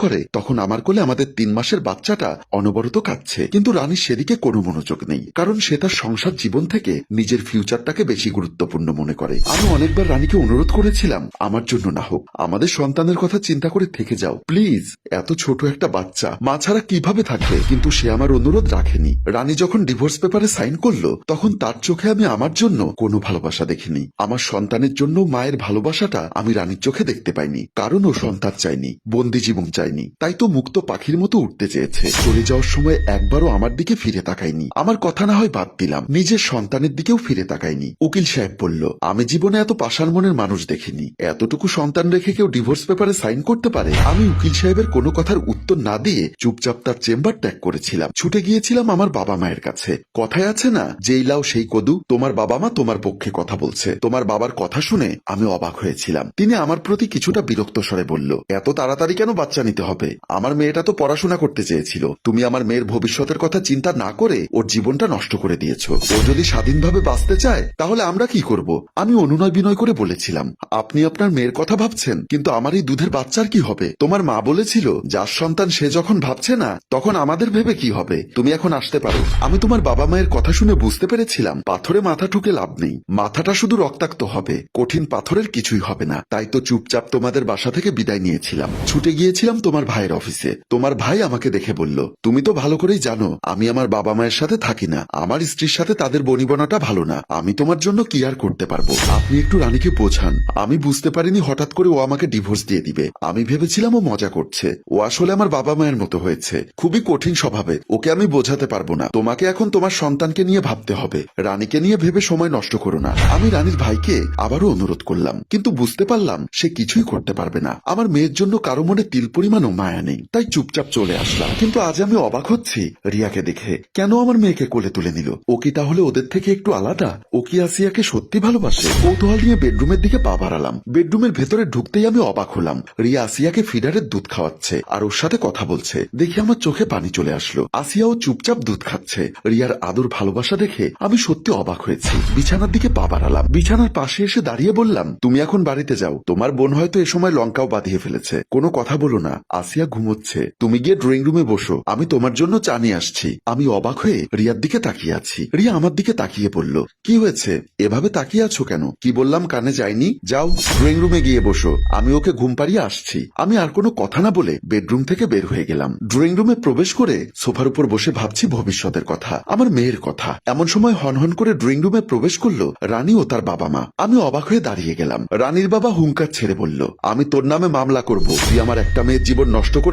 করে তখন আমার কোলে আমাদের 3 মাসের বাচ্চাটা অনবরত কাঁদছে, কিন্তু রানী সেদিকে কোনো মনোযোগ নেই, কারণ সে তার সংসার জীবন থেকে নিজের ফিউচারটাকে বেশি গুরুত্বপূর্ণ মনে করে। আমি অনেকবার রানীকে অনুরোধ করেছিলাম আমার জন্য না হোক, আমাদের সন্তানের কথা চিন্তা করে থেকে যাও প্লিজ, এত ছোট একটা বাচ্চা মা ছাড়া কিভাবে থাকবে, কিন্তু সে আমার অনুরোধ রাখেনি। রানী যখন ডিভোর্স পেপারে সাইন করলো তখন তার চোখে আমি আমার জন্য কোনো ভালোবাসা দেখিনি। আমার সন্তানের জন্য মায়ের ভালোবাসাটা আমি রানীর চোখে দেখতে পাইনি, কারণ ও সন্তান চাইনি, বন্দি জীবন চাইনি, তাই তো মুক্ত পাখির মতো উঠতে চেয়েছে। চলে যাওয়ার সময় একবারও আমার দিকে ফিরে তাকায়নি। আমার কথা না হয় বাদ দিলাম, নিজের সন্তানের দিকেও ফিরে তাকায়নি। উকিল সাহেব বলল, আমি জীবনে এত পাষাণ মনের মানুষ দেখিনি, এতটুকু সন্তান রেখে কেউ ডিভোর্স পেপারে সাইন করতে পারে। আমি উকিল সাহেবের কোনো কথার উত্তর না দিয়ে চুপচাপ তার চেম্বার ত্যাগ করেছিলাম। ছুটে গিয়েছিলাম আমার বাবা মায়ের কাছে। কথায় আছে না, যেই লাও সেই কদু, তোমার বাবা মা তোমার পক্ষে কথা বলছে। তোমার বাবার কথা শুনে আমি অবাক হয়েছিলাম। তিনি আমার প্রতি কিছুটা বিরক্ত স্বরে বলল, এত তাড়াতাড়ি কেন বাচ্চা নিতে হবে? আমার মেয়েটা তো পড়াশোনা করতে চেয়েছিল, তুমি আমার মেয়ের ভবিষ্যতের কথা চিন্তা না করে ওর জীবনটা নষ্ট করে দিয়েছ। ও যদি স্বাধীনভাবে বাঁচতে চায় তাহলে আমরা কি করব? আমি অনুনয় বিনয় করে বলেছিলাম, আপনি আপনার মেয়ের কথা ভাবছেন, কিন্তু আমার এই দুধের বাচ্চার কি হবে? তোমার মা বলেছিল যার সন্তান সে যখন ভাবছে না তখন আমাদের ভেবে কি হবে? তুমি এখন আসতে পারো। আমি তোমার বাবা মায়ের কথা শুনে বুঝতে পেরেছিলাম পাথরে মাথা ঠুকে লাভ নেই, মাথাটা শুধু রক্তাক্ত হবে, কঠিন পাথরের কিছুই হবে না। তাই তো চুপচাপ তোমাদের বাসা থেকে বিদায় নিয়েছিলাম। ছুটে গিয়েছিলাম তোমার ভাইয়ের অফিসে। তোমার ভাই আমাকে দেখে বলল, তুমি তো ভালো করেই জানো আমি আমার বাবা মায়ের সাথে থাকি না, আমার স্ত্রীর সাথে তাদের বনিবনাটা ভালো না, আমি তোমার জন্য কি আর করতে পারবো? আপনি একটু রানীকে বোঝান। আমি বুঝতে পারিনি হঠাৎ করে ও আমাকে ডিভোর্স দিয়ে দিবে। আমি ভেবেছিলাম ও মজা করছে। ও আসলে আমার বাবা মায়ের মতো হয়েছে, খুবই কঠিন স্বভাবে, ওকে আমি বোঝাতে পারবো না। তোমাকে এখন তোমার সন্তানকে নিয়ে ভাবতে হবে, রানীকে নিয়ে ভেবে সময় নষ্ট করো না। আমি রানীর ভাইকে আবারও অনুরোধ করলাম, কিন্তু বুঝতে পারলাম সে কিছুই করতে পারবে না। আমার মেয়ের জন্য কারো মনে তিল পরিমাণও মায়া নেই, তাই চুপচাপ চলে আসলাম। কিন্তু আজ আমি অবাক হচ্ছি রিয়াকে দেখে, কেন আমার মেয়েকে কোলে তুলে নিল? ও কি তাহলে ওদের থেকে একটু আলাদা? ও কি আসিয়াকে সত্যি ভালোবাসে? কৌতূহল নিয়ে বেডরুমের দিকে পা বাড়ালাম। বেডরুমের ভেতরে ঢুকতেই আমি অবাক হলাম, রিয়া আসিয়াকে ফিডারের দুধ খাওয়াচ্ছে আর ওর সাথে কথা বলছে। দেখে আমার চোখে পানি চলে আসলো। আসিয়াও চুপচাপ দুধ খাচ্ছে। রিয়ার আদর ভালোবাসা দেখে আমি সত্যি অবাক হয়েছি। বিছানার দিকে পা বাড়ালাম। বিছানার পাশে এসে দাঁড়িয়ে বললাম, তুমি এখন বাড়িতে যাও, তোমার বোন হয়তো এ সময় লঙ্কাও বাঁধিয়ে ফেলেছে, কোনো কথা বলো না। আসিয়া ঘুমোচ্ছে, তুমি গিয়ে ড্রয়িং রুমে বসো, আমি তোমার জন্য চা নিয়ে আসছি। আমি অবাক হয়ে রিয়ার দিকে তাকিয়ে আছি। রিয়া আমার দিকে তাকিয়ে বলল, কি হয়েছে, এভাবে তাকিয়ে আছো কেন? কি বললাম কানে যায়নি? যাও ড্রয়িং রুমে গিয়ে বসো, আমি ওকে ঘুম পাড়িয়ে আসছি। আমি আর কোনো কথা না বলে বেডরুম থেকে বের হয়ে গেলাম। ড্রয়িং রুমে প্রবেশ করে সোফার উপর বসে ভাবছি ভবিষ্যতের কথা, আমার মেয়ের কথা। এমন সময় হনহন করে ড্রয়িং রুমে প্রবেশ করলো রানী ও তার বাবা মা। আমি অবাক হয়ে দাঁড়িয়ে গেলাম। রানীর বাবা হুঙ্কার ছেড়ে বলল, আমি তোর নামে মামলা করব, তুই আমার একটা মেয়ের জীবন নষ্ট করে